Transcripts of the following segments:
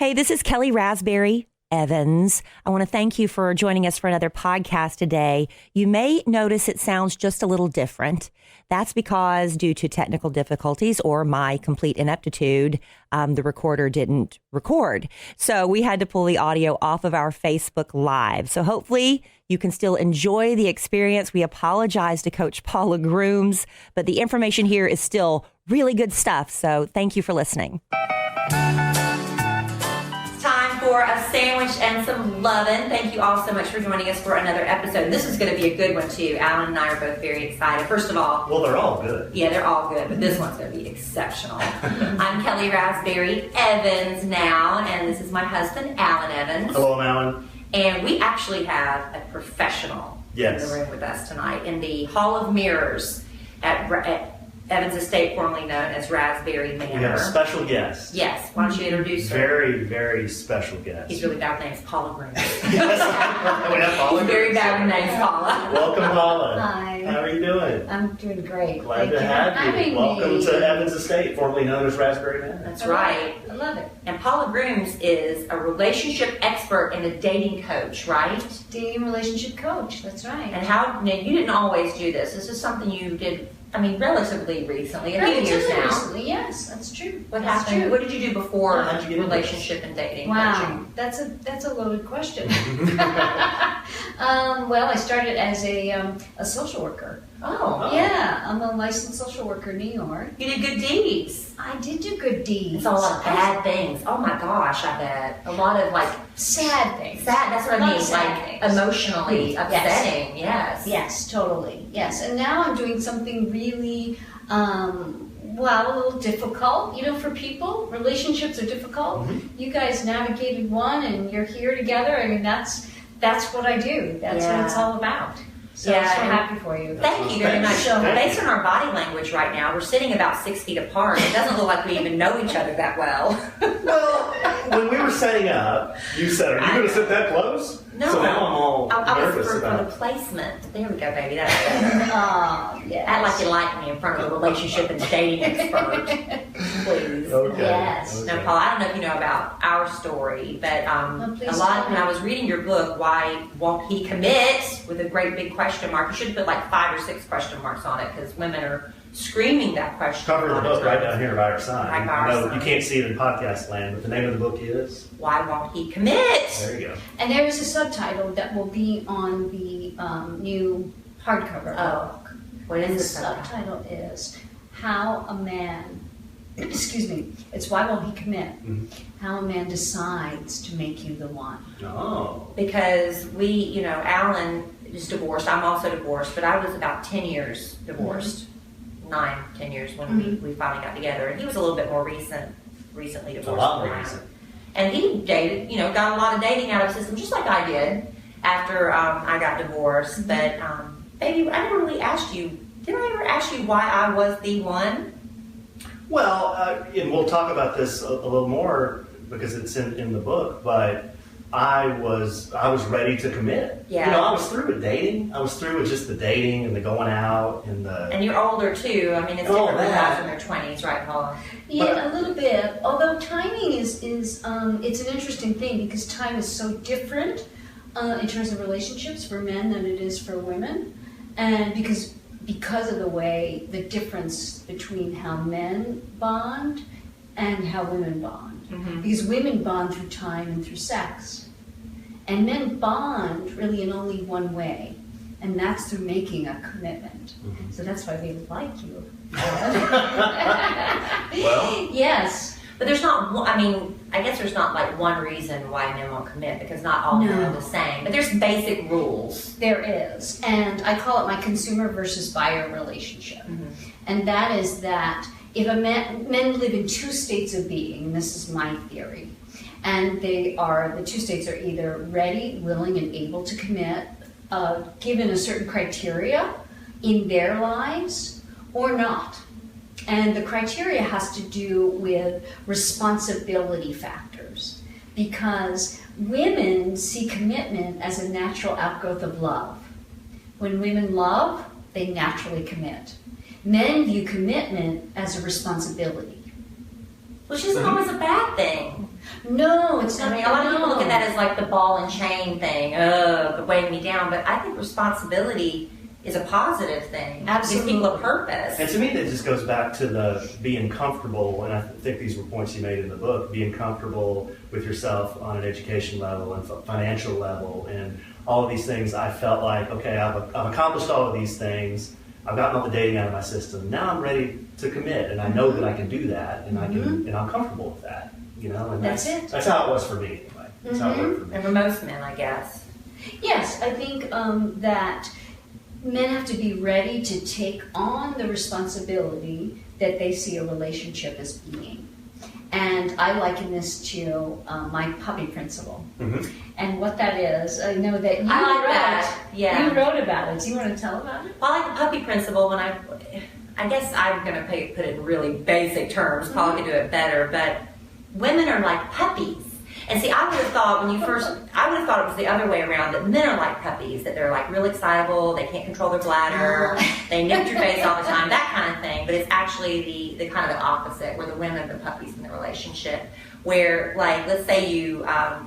Hey, this is Kelly Raspberry Evans. I want to thank you for joining us for another podcast today. You may notice it sounds just a little different. That's because due to technical difficulties or my complete ineptitude, the recorder didn't record. So we had to pull the audio off of our Facebook Live. So hopefully you can still enjoy the experience. We apologize to Coach Paula Grooms, but the information here is still really good stuff. So thank you for listening. For a sandwich and some lovin'. Thank you all so much for joining us for another episode. This is going to be a good one too. Alan and I are both very excited. First of all, well, they're all good. Yeah, they're all good, but this one's going to be exceptional. I'm Kelly Raspberry Evans now, and this is my husband, Alan Evans. Hello, I'm Alan. And we actually have a professional in the room with us tonight in the Hall of Mirrors at Evans Estate, formerly known as Raspberry Manor. We have a special guest. Yes. Why don't you introduce her? Very, very special guest. He's really bad with names. Paula Grooms. Yes. We have Paula. Very bad with names, Paula. Welcome, Paula. Hi. How are you doing? I'm doing great. Glad to have you. Welcome to Evans Estate, formerly known as Raspberry Manor. That's right. I love it. And Paula Grooms is a relationship expert and a dating coach, right? Dating relationship coach. That's right. And now you didn't always do this. This is something you did, relatively recently, a few years now. Recently, yes, that's true. What did you do before relationship and dating? Wow, that's a loaded question. Well, I started as a social worker. Oh. Yeah, I'm a licensed social worker in New York. You did good deeds. I did do good deeds. It's a lot of bad things. Oh my gosh, I bet. A lot of sad things. Sad, that's what I mean. Things. Emotionally upsetting. Yes. Yes, totally. Yes. And now I'm doing something really a little difficult, for people. Relationships are difficult. Mm-hmm. You guys navigated one and you're here together. That's what I do. That's what it's all about. So I'm so happy for you. Thank you very much. So based on our body language right now, we're sitting about 6 feet apart. It doesn't look like we even know each other that well. Well, when we were setting up, you said, "Are you going to sit that close?" No. So now I'm all nervous for about the placement. There we go, baby. That's better. Oh, yes. Act like you like me in front of a relationship and dating expert, please. Okay. Yes. Now, Paul, I don't know if you know about our story, but when I was reading your book, Why Won't He Commit, with a great big question mark. You should have put like 5 or 6 question marks on it because women are screaming that question. Cover the book right down here by our side. Right by our side. You can't see it in podcast land, but the name of the book is Why Won't He Commit? There you go. And there is a subtitle that will be on the new hardcover book. What is the subtitle? Is How a Man, it's Why Won't He Commit? Mm-hmm. How a Man Decides to Make You the One. Oh. Because Alan is divorced. I'm also divorced, but I was about 10 years divorced. 9-10 years when we finally got together. And he was a little bit more recently divorced. A lot more recent. And he dated, got a lot of dating out of the system, just like I did after I got divorced. But, baby, I never really asked you, did I ever ask you why I was the one? Well, and we'll talk about this a little more because it's in the book, but I was ready to commit. Yeah. I was through with dating. I was through with just the dating and the going out and the... And you're older, too. It's different with guys in their 20s, right, Paula? Yeah, a little bit. Although timing is it's an interesting thing because time is so different in terms of relationships for men than it is for women. And because of the difference between how men bond and how women bond. Mm-hmm. Because women bond through time and through sex. And men bond really in only one way, and that's through making a commitment. Mm-hmm. So that's why they like you. Well, yes. But there's not, I guess there's not like one reason why men won't commit because not all men are the same. But there's basic rules. There is. And I call it my consumer versus buyer relationship. Mm-hmm. And that is that if men live in 2 states of being, and this is my theory, and the 2 states are either ready, willing, and able to commit, given a certain criteria in their lives, or not. And the criteria has to do with responsibility factors, because women see commitment as a natural outgrowth of love. When women love, they naturally commit. Men view commitment as a responsibility. Which isn't always a bad thing. No, it's not. I mean, a lot of people look at that as like the ball and chain thing, weighing me down. But I think responsibility is a positive thing. Absolutely. Gives people a purpose. And to me, that just goes back to the being comfortable, and I think these were points you made in the book, being comfortable with yourself on an education level and financial level and all of these things. I felt like, okay, I've accomplished all of these things. I've gotten all the dating out of my system. Now I'm ready to commit, and I know that I can do that, and I can, and I'm comfortable with that. And That's it. That's how it was for me, anyway. That's how it worked for me. And for most men, I guess. Yes, I think that men have to be ready to take on the responsibility that they see a relationship as being. And I liken this to my puppy principle. Mm-hmm. And what that is, I know that you I like wrote, that. Yeah. You wrote about it. Do you want to tell about it? Well, I like the puppy principle. I guess I'm going to put it in really basic terms. Paul could do it better, but women are like puppies. And see, I would have thought it was the other way around, that men are like puppies, that they're like real excitable, they can't control their bladder, they nip your face all the time, that kind of thing. But it's actually the kind of the opposite, where the women are the puppies in the relationship. Where, like, let's say you, oh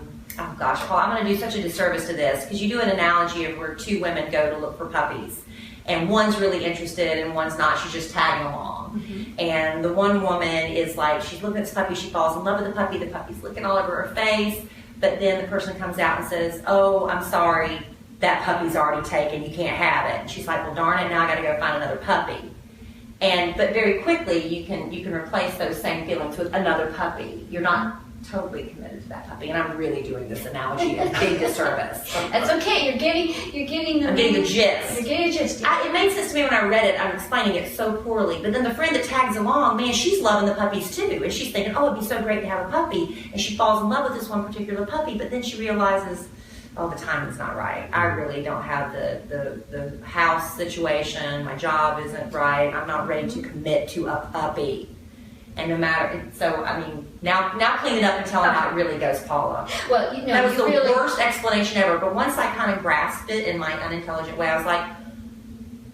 gosh, Paul, I'm going to do such a disservice to this, because you do an analogy of where two women go to look for puppies. And one's really interested and one's not, she's just tagging along. Mm-hmm. And the one woman is like, she's looking at this puppy, she falls in love with the puppy's licking all over her face, but then the person comes out and says, oh, I'm sorry, that puppy's already taken, you can't have it. And she's like, well, darn it, now I gotta go find another puppy. But very quickly, you can replace those same feelings with another puppy. You're not totally committed to that puppy, and I'm really doing this analogy a big disservice. That's okay. You're getting I'm getting the gist. You're getting the gist. It made sense to me when I read it. I'm explaining it so poorly, but then the friend that tags along, man, she's loving the puppies too, and she's thinking, oh, it'd be so great to have a puppy, and she falls in love with this one particular puppy, but then she realizes, oh, the timing's not right. I really don't have the house situation. My job isn't right. I'm not ready to commit to a puppy. And no matter, so I mean, now clean it up and tell them how it really goes, Paula. Well, that was the worst explanation ever. But once I kind of grasped it in my unintelligent way, I was like,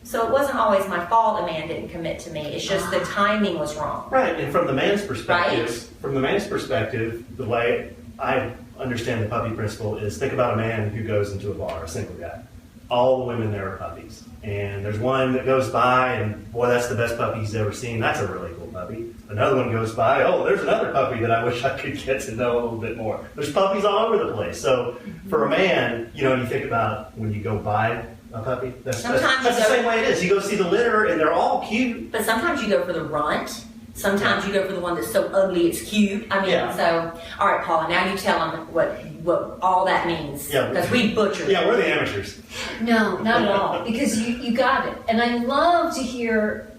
so it wasn't always my fault a man didn't commit to me. It's just the timing was wrong. Right, and from the man's perspective, Right? The way I understand the puppy principle is, think about a man who goes into a bar, a single guy. All the women there are puppies. And there's one that goes by, and boy, that's the best puppy he's ever seen. That's a really cool puppy. Another one goes by, oh, there's another puppy that I wish I could get to know a little bit more. There's puppies all over the place. So for a man, you think about when you go buy a puppy, that's the same way it is. You go see the litter, and they're all cute. But sometimes you go for the runt. Sometimes you go for the one that's so ugly it's cute. I mean, So, all right, Paula, now you tell them what all that means. Because we butchered. Yeah, we're the amateurs. No, not at all. Because you got it. And I love to hear,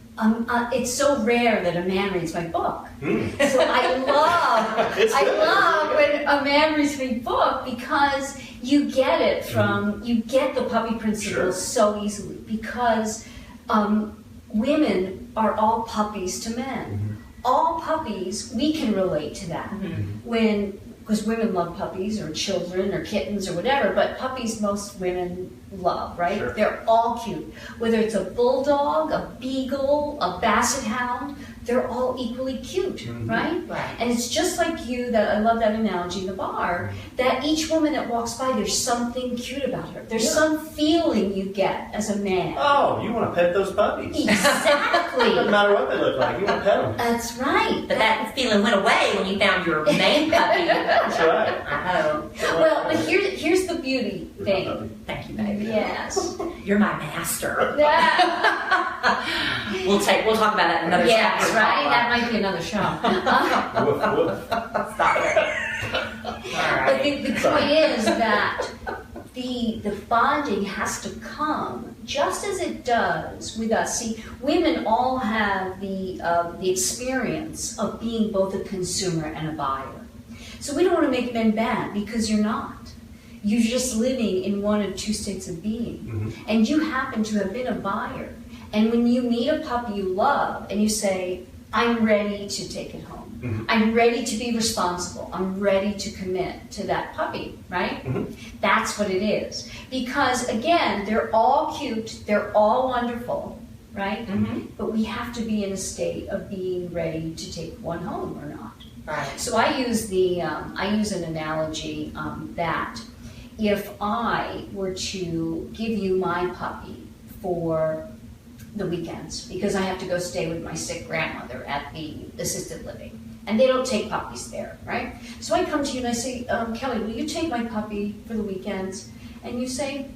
it's so rare that a man reads my book. So I love when a man reads my book, because you get it from, you get the puppy principles so easily. Because women are all puppies to men. Mm-hmm. All puppies, we can relate to that. Mm-hmm. Because women love puppies or children or kittens or whatever, but puppies most women love, right? Sure. They're all cute. Whether it's a bulldog, a beagle, a basset hound, they're all equally cute, right? Right. And it's just like you, that I love that analogy in the bar, that each woman that walks by, there's something cute about her. There's some feeling you get as a man. Oh, you want to pet those puppies. Exactly. It doesn't matter what they look like, you want to pet them. That's right. But that feeling went away when you found your main puppy. That's right. I hope. Well, but here's the beauty thing. Thank you, baby. Yes. You're my master. Yeah. We'll talk about that in another Yes, chapter. right? That might be another show. Woof, woof. Stop it. All right. But the point is that the bonding has to come just as it does with us. See, women all have the experience of being both a consumer and a buyer. So we don't want to make men bad, because you're not. You're just living in one of two states of being. And you happen to have been a buyer. And when you meet a puppy you love and you say, I'm ready to take it home. I'm ready to be responsible. I'm ready to commit to that puppy, right? That's what it is. Because again, they're all cute, they're all wonderful, right? But we have to be in a state of being ready to take one home or not. Right. So I use an analogy that if I were to give you my puppy for the weekends, because I have to go stay with my sick grandmother at the assisted living, and they don't take puppies there, right? So I come to you and I say, Kelly, will you take my puppy for the weekends? And you say,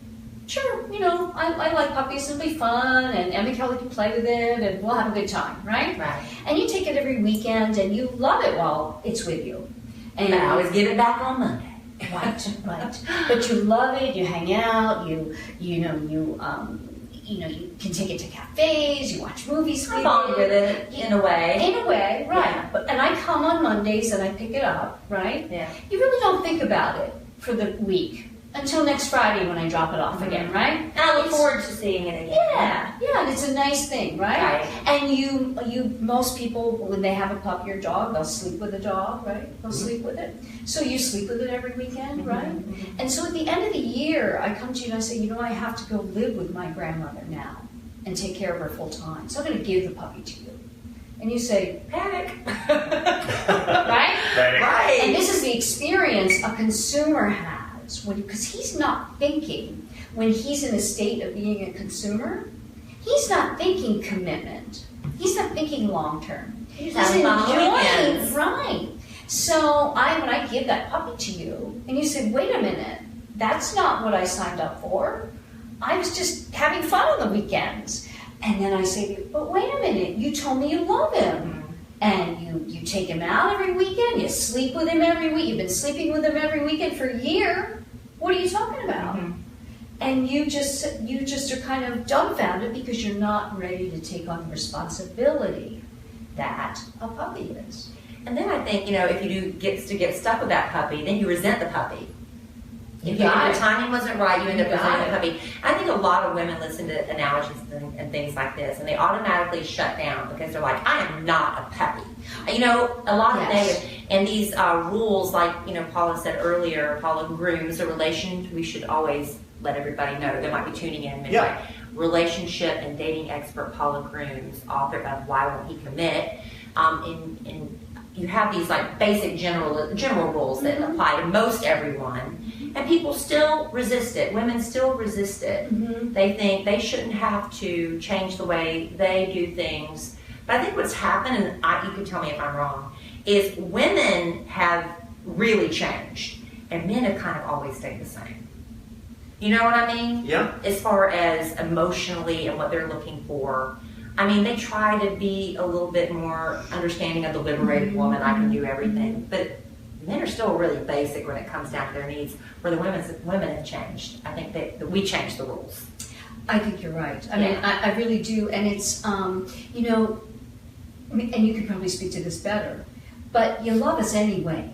sure, I like puppies, it'll be fun, and Emma Kelly can play with it, and we'll have a good time, right? Right. And you take it every weekend, and you love it while it's with you. And I always give it back on Monday. Right. But you love it, you hang out, you can take it to cafes, you watch movies I bond with it in a way. In a way, right. Yeah. And I come on Mondays and I pick it up, right? Yeah. You really don't think about it for the week until next Friday when I drop it off again, right? And I look forward to seeing it again. Yeah, and it's a nice thing, right? Right. And most people, when they have a puppy or dog, they'll sleep with the dog, right? They'll sleep with it. So you sleep with it every weekend, right? And so at the end of the year, I come to you and I say, I have to go live with my grandmother now and take care of her full time. So I'm going to give the puppy to you. And you say, Panic. right? Right. And this is the experience a consumer has because he's not thinking, when he's in a state of being a consumer, he's not thinking commitment. He's not thinking long term. He's enjoying, right? So when I give that puppy to you, and you say, wait a minute, that's not what I signed up for. I was just having fun on the weekends. And then I say to you, but wait a minute, you told me you love him. And you take him out every weekend, you sleep with him every week, you've been sleeping with him every weekend for a year. What are you talking about? And you just are kind of dumbfounded because you're not ready to take on the responsibility that a puppy is. And then I think, if you do get stuck with that puppy, then you resent the puppy. If the timing wasn't right, you end up resenting the puppy. I think a lot of women listen to analogies and things like this, and they automatically shut down because they're like, I am not a puppy. A lot of negative. And these rules, like, Paula said earlier, Paula grooms a relation. We should always let everybody know. They might be tuning in midway. Yeah. Relationship and dating expert Paula Grooms, author of Why Won't He Commit? And you have these like basic general rules that apply to most everyone. And people still resist it. Women still resist it. They think they shouldn't have to change the way they do things. But I think what's happened, and you can tell me if I'm wrong, is women have really changed, and men have kind of always stayed the same. You know what I mean? Yeah. As far as emotionally and what they're looking for. I mean, they try to be a little bit more understanding of the liberated woman. I can do everything. But men are still really basic when it comes down to their needs, where the women have changed. I think that we changed the rules. I think you're right. I mean, I really do. And it's, and you could probably speak to this better, but you love us anyway.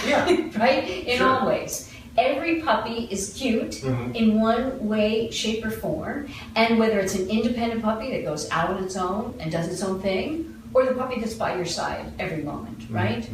Yeah. Right? In Sure. all ways. Every puppy is cute in one way, shape, or form. And whether it's an independent puppy that goes out on its own and does its own thing, or the puppy that's by your side every moment, right?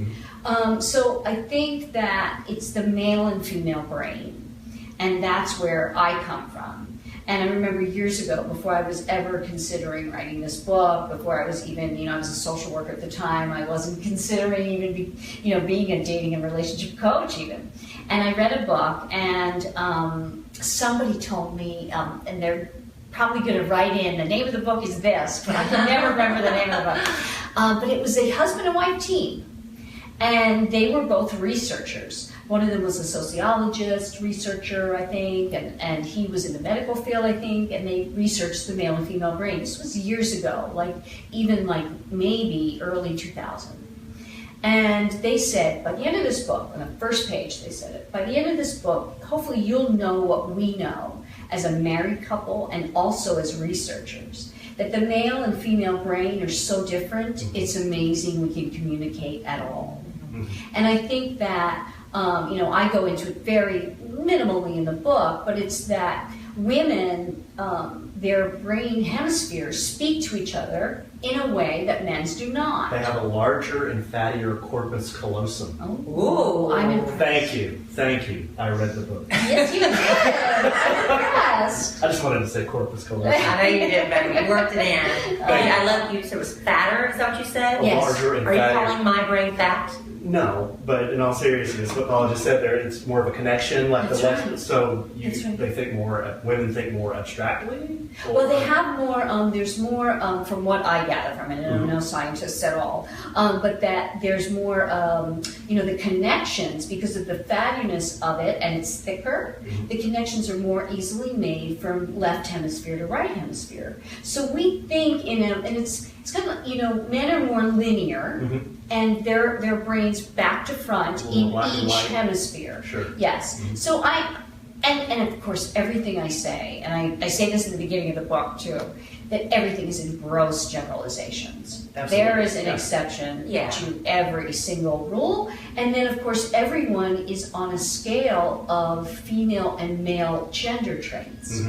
So I think that it's the male and female brain. And that's where I come from. And I remember years ago, before I was ever considering writing this book, before I was even, I was a social worker at the time, I wasn't considering even, being a dating and relationship coach even. And I read a book, and somebody told me, and they're probably going to write in, the name of the book is this, but I can never remember the name of the book. But it was a husband and wife team, and they were both researchers. One of them was a sociologist, researcher, I think, and he was in the medical field, I think, and they researched the male and female brain. This was years ago, maybe early 2000. And they said, by the end of this book, on the first page they said it, by the end of this book, hopefully you'll know what we know as a married couple and also as researchers, that the male and female brain are so different, it's amazing we can communicate at all. And I think that, I go into it very minimally in the book, but it's that women, their brain hemispheres speak to each other in a way that men's do not. They have a larger and fattier corpus callosum. Oh, I'm impressed. Thank you. I read the book. Yes, you did. I'm impressed. I just wanted to say corpus callosum. I know you did, but you worked it in. I love you. So it was fatter, is that what you said? Yes. Larger and Are you fattier. calling my brain fat? No, but in all seriousness, what Paula just said there, it's more of a connection, like That's the right. so That's right. they think more. Women think more abstractly. Well, they have more, there's more, from what I gather from it, and I'm no scientist at all, but that there's more, the connections, because of the fattiness of it, and it's thicker, the connections are more easily made from left hemisphere to right hemisphere. So we think and it's kind of, men are more linear, and their brains back to front in Black and each white. hemisphere. Sure. Yes. So and of course, everything I say, and I say this in the beginning of the book too, that everything is in gross generalizations. Absolutely. There is an Yeah. exception Yeah. to every single rule. And then, of course, everyone is on a scale of female and male gender traits.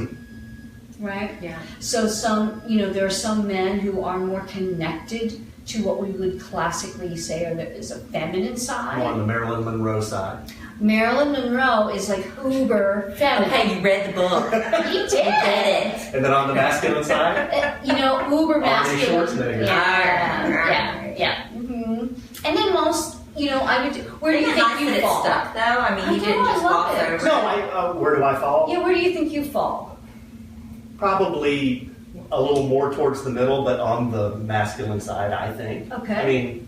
Right? Yeah. So there are some men who are more connected to what we would classically say is a feminine side. More on the Marilyn Monroe side. Marilyn Monroe is like uber feminine. Okay, you read the book. He did. You get it. And then on the masculine side, Uber Arnie masculine. Schwarzenegger. Yeah. And then most, I would. Where do you Isn't it think nice you that it fall? stuck, though? I mean, I he didn't know, I just love gloss it. over no, where do I fall? Yeah, where do you think you fall? Probably a little more towards the middle, but on the masculine side, I think. Okay. I mean,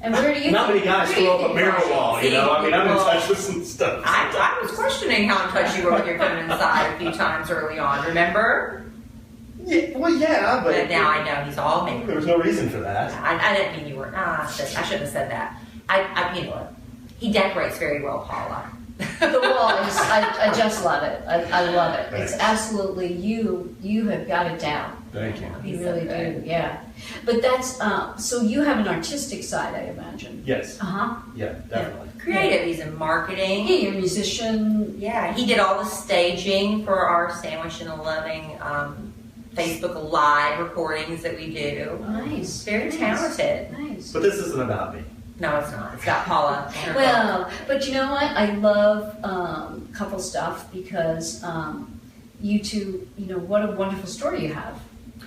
And where do you? not many think, guys where do you throw up a think mirror you fall? wall, you know? I mean, I'm in Well, touch with some stuff. I was questioning how in touch you were with your feminine side a few times early on, remember? Yeah, But now I know he's all me. there was no reason for that. I didn't mean you were. I shouldn't have said that. He decorates very well, Paula. The wall is. I just love it. I love it. Thanks. It's absolutely you. You have got it down. Thank you. You He's so really good. do. Yeah. But that's so you have an artistic side, I imagine. Yes. Yeah, definitely. Creative. He's in marketing. Yeah, you're a musician. Yeah, he did all the staging for our Sandwich and a Loving Facebook Live recordings that we do. Nice. Very talented. Nice. But this isn't about me. No, it's not. It's got Paula. and her book. Well, but you know what? I love couple stuff because you two, what a wonderful story you have.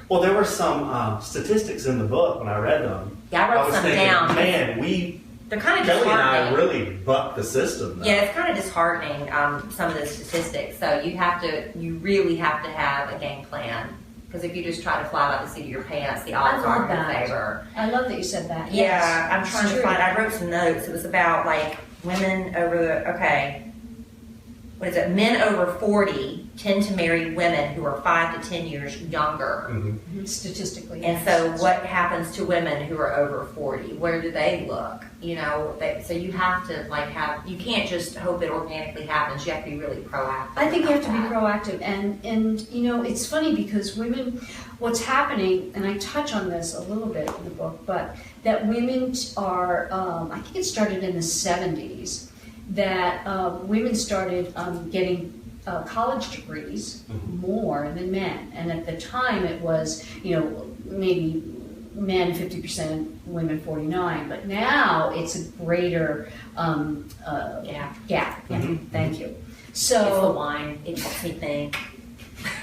Well, there were some statistics in the book when I read them. Yeah, I wrote was some thinking, down. man, They're kind of Kelly and I disheartening. really bucked the system. Though. Yeah, it's kind of disheartening, some of the statistics. So you really have to have a game plan. Because if you just try to fly by the seat of your pants, the odds I love aren't in your that. favor. I love that you said that. Yeah, Yes, I'm it's trying to true. find. I wrote some notes. It was about like women over the. Okay, what is it? Men over 40 tend to marry women who are 5 to 10 years younger. Statistically. And so, what happens to women who are over 40? Where do they look? So you have to you can't just hope it organically happens. You have to be really proactive. I think you have to be about proactive, and it's funny because women, what's happening, and I touch on this a little bit in the book, but that women are, I think it started in the 70s, that women started getting college degrees more than men, and at the time it was, maybe men 50%, women 49%, but now it's a greater gap. Yeah, thank you. It's the So wine. It makes me think.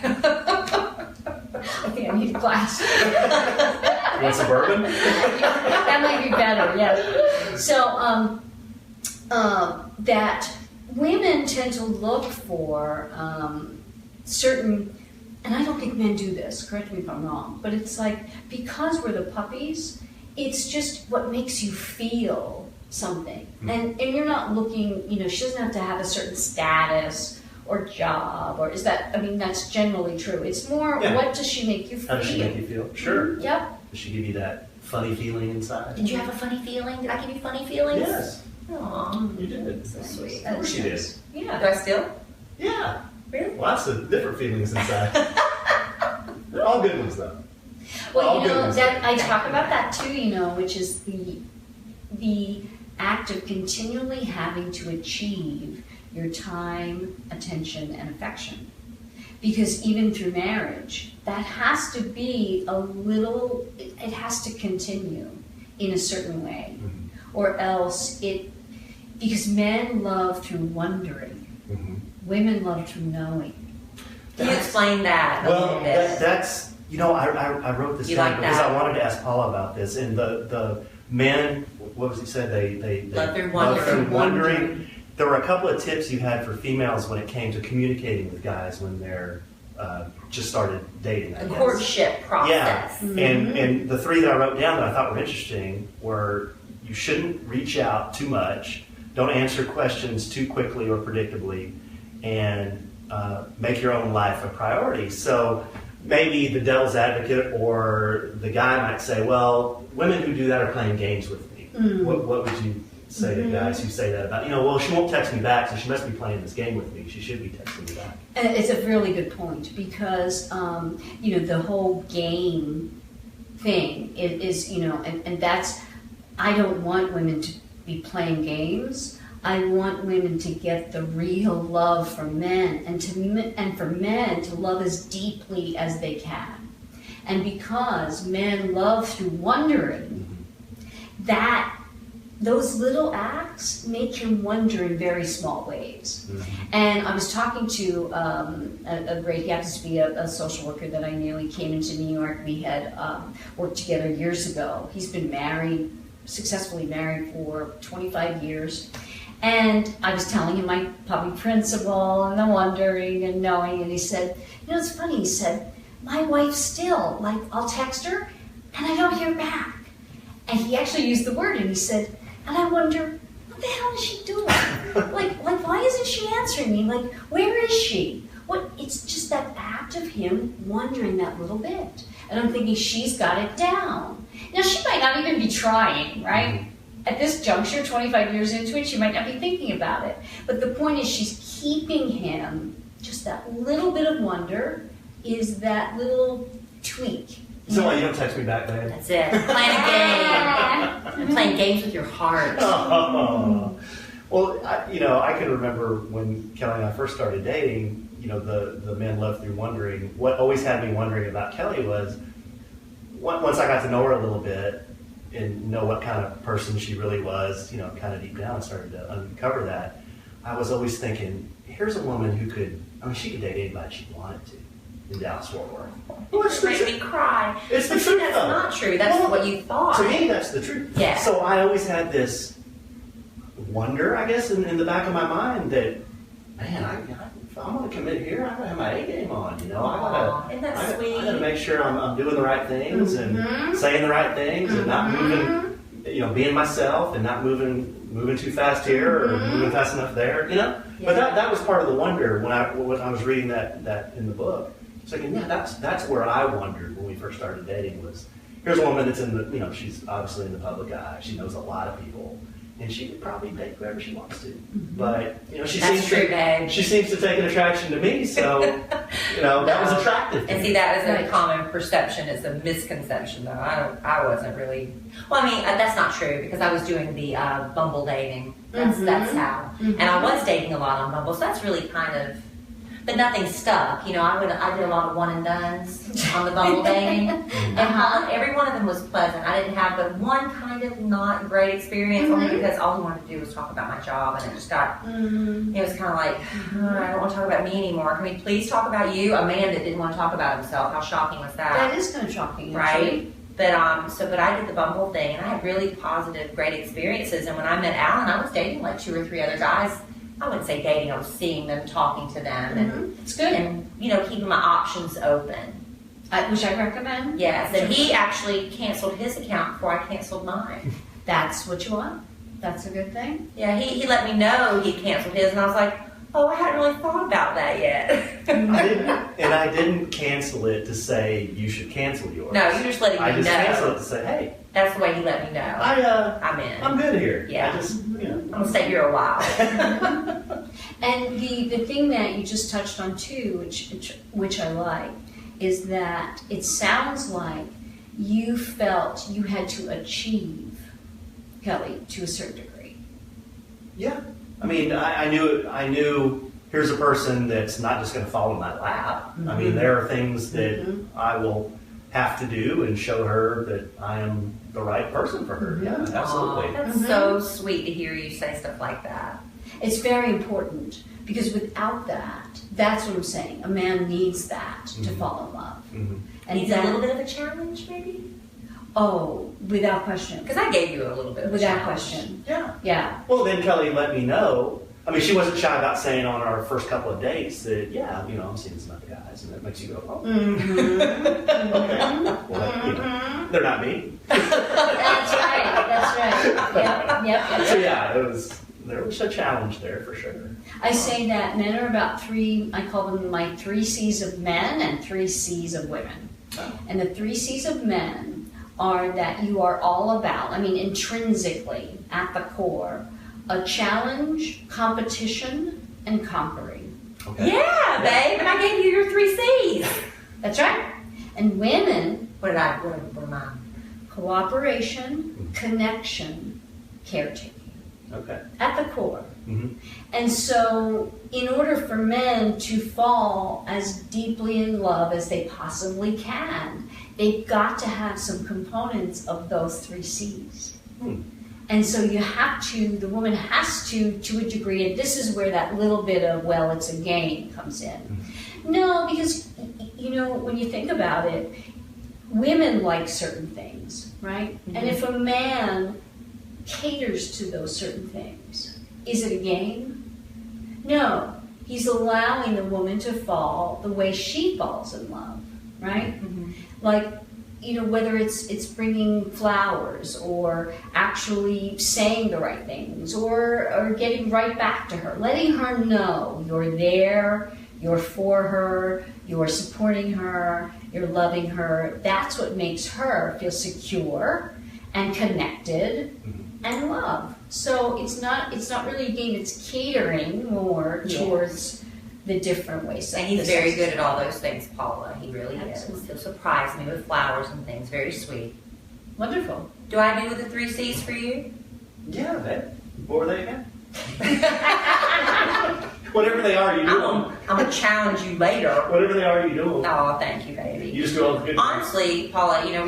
I think I need a glass. You want some bourbon? That might be better, yeah. So that women tend to look for certain, and I don't think men do this, correct me if I'm wrong, but it's like, because we're the puppies, it's just what makes you feel something. And you're not looking, she doesn't have to have a certain status or job, or that's generally true. It's more, Yeah. what does she make you feel? How does she make you feel? Sure. Yep. Does she give you that funny feeling inside? Did you have a funny feeling? Did I give you funny feelings? Yes, Aw, you did. so sweet. Of course you did. Do Yeah. I still? Yeah. Really? Lots of different feelings inside. They're all good ones, though. Well, All good ones. that I talk about that too, which is the act of continually having to achieve your time, attention, and affection. Because even through marriage, that has to be it has to continue in a certain way. Or else because men love through wondering, women love through knowing. Can you explain that a Well, little bit? that's I wrote this You down like because that? I wanted to ask Paula about this. And the men, what was he said? They Love through love through wondering. wondering. There were a couple of tips you had for females when it came to communicating with guys when they're just started dating. I The guess. courtship process. Yeah, and the 3 that I wrote down that I thought were interesting were you shouldn't reach out too much, don't answer questions too quickly or predictably, and make your own life a priority. So maybe the devil's advocate or the guy might say, well, women who do that are playing games with me. What would you say to guys who say that about, well, she won't text me back, so she must be playing this game with me. She should be texting me back. And it's a really good point because, the whole game thing is, and that's, I don't want women to be playing games. I want women to get the real love from men and for men to love as deeply as they can. And because men love through wondering, that those little acts make him wonder in very small ways. And I was talking to he happens to be a social worker that I knew. He came into New York. We had worked together years ago. He's been successfully married for 25 years. And I was telling him my puppy principle and the wondering and knowing, and he said, it's funny, he said, my wife still, I'll text her and I don't hear back. And he actually used the word and he said, and I wonder, what the hell is she doing? Why isn't she answering me? Where is she? It's just that act of him wondering that little bit. And I'm thinking, she's got it down. Now, she might not even be trying, right? At this juncture, 25 years into it, she might not be thinking about it. But the point is, she's keeping him, just that little bit of wonder is that little tweak. So you don't text me back, babe? That's it. Playing a game. Playing games with your heart. Oh. Well, I can remember when Kelly and I first started dating, the men love through wondering. What always had me wondering about Kelly was, once I got to know her a little bit and know what kind of person she really was, kind of deep down, and started to uncover that, I was always thinking, here's a woman who she could date anybody she wanted to in Dallas-Fort Worth. Well, It makes me cry. It's the But truth, that's though. not true. That's what you thought. To me, that's the truth. Yeah. So I always had this wonder, I guess, in the back of my mind that, man, if I'm going to commit here, I got to have my A game on. Isn't that sweet? I got to make sure I'm doing the right things and saying the right things and not moving, being myself and not moving too fast here or moving fast enough there. Yeah. But that was part of the wonder when I was reading that in the book. So that's where I wondered when we first started dating was, here's a woman that's in the, she's obviously in the public eye. She knows a lot of people, and she could probably date whoever she wants to. But she seems to take an attraction to me, so that was attractive to And me. see, that isn't a common perception; it's a misconception. Though I wasn't really. Well, I mean, that's not true because I was doing the Bumble dating. That's how, and I was dating a lot on Bumble, so that's really kind of. But nothing stuck. I did a lot of one and dones on the Bumble dating, and every one of them was pleasant. I didn't have but one kind of not great experience, only because all he wanted to do was talk about my job, and it just got. It was kind of like, I don't want to talk about me anymore. Can we please talk about you? A man that didn't want to talk about himself. How shocking was that? That is kind of shocking, right? But but I did the Bumble thing, and I had really positive, great experiences. And when I met Alan, I was dating like 2 or 3 other guys. I wouldn't say dating, I was seeing them, talking to them, and it's good. And keeping my options open. Which I recommend. Yes, and he actually canceled his account before I canceled mine. That's what you want. That's a good thing. Yeah, he let me know he canceled his, and I was like, oh, I hadn't really thought about that yet. I didn't cancel it to say you should cancel yours. No, you're just letting me know. I just canceled it to say, hey. That's the way he let me know. I'm in. I'm good here. Yeah. I'm gonna stay here a while. And the thing that you just touched on too, which I like, is that it sounds like you felt you had to achieve Kelly to a certain degree. Yeah. I mean, I knew here's a person that's not just going to fall in my lap. I mean, there are things that I will have to do and show her that I am the right person for her. Yeah, absolutely. That's so sweet to hear you say stuff like that. It's very important because without that, that's what I'm saying. A man needs that to fall in love. Mm-hmm. And Needs a little bit of a challenge, maybe? Oh, without question. Because I gave you a little bit of a Without challenge. question. Yeah. Yeah. Well, then Kelly let me know. I mean, she wasn't shy about saying on our first couple of dates that, yeah, you know, I'm seeing some other guys, and that makes you go, oh, okay. Well, they're not me. That's right. Yep. So yeah, there was a challenge there for sure. I say that men are about I call them my 3 C's of men and 3 C's of women. Oh. And the 3 C's of men are that you are all about, I mean, intrinsically, at the core, a challenge, competition, and conquering. Okay. Yeah, babe, and I gave you your 3 C's. That's right. And women, What am I? cooperation, connection, caretaking. Okay. At the core. Mm-hmm. And so, in order for men to fall as deeply in love as they possibly can, they've got to have some components of those 3 C's. And so the woman has to a degree, and this is where that little bit of, well, it's a game comes in. No, because, you know, when you think about it, women like certain things, right? And if a man caters to those certain things, is it a game? No, he's allowing the woman to fall the way she falls in love, right? Like, you know, whether it's bringing flowers or actually saying the right things or getting right back to her, letting her know you're there, you're for her, you're supporting her, you're loving her. That's what makes her feel secure and connected and love. So it's not really a game, it's catering more towards the different ways. And he's very good at all those things, Paula. He really Excellent. is. He'll surprise me with flowers and things. Very sweet. Wonderful. Do I do with the 3 C's for you? Yeah, what were they again? Whatever they are, you do them. I'm going to challenge you later. Whatever they are, you do them. Oh, thank you, baby. You just do all the good Honestly, Paula, you know,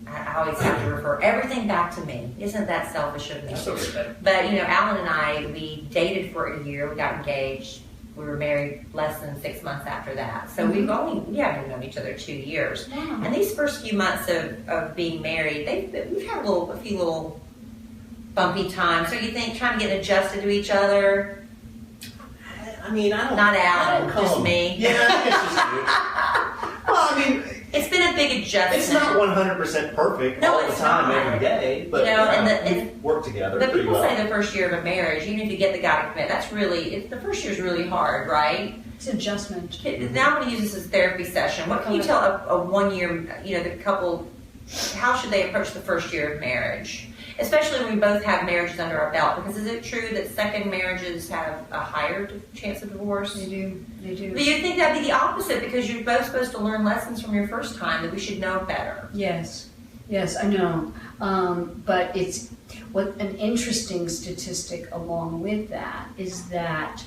I always have to refer everything back to me. Isn't that selfish of me? That's okay. But, you know, Alan and I, we dated for a year. We got engaged. We were married less than 6 months after that. So we've haven't known each other 2 years. Wow. And these first few months of being married, we've had a few little bumpy times. So you think trying to get adjusted to each other? I mean, I don't. Not I Alan, don't just come. me. Yeah, it's just you. Well, I mean, It's been a big adjustment. it's not 100% perfect No, all the it's time, not. every day, but You know, and we work together But pretty people well. say the first year of a marriage, even if you get the guy to commit, the first year is really hard, right? It's adjustment. Now I'm going to use this as therapy session. What can you tell a 1 year, you know, the couple, how should they approach the first year of marriage? Especially when we both have marriages under our belt, because is it true that second marriages have a higher chance of divorce? They do. Do you think that'd be the opposite, because you're both supposed to learn lessons from your first time that we should know better? Yes, I know. But it's an interesting statistic along with that is that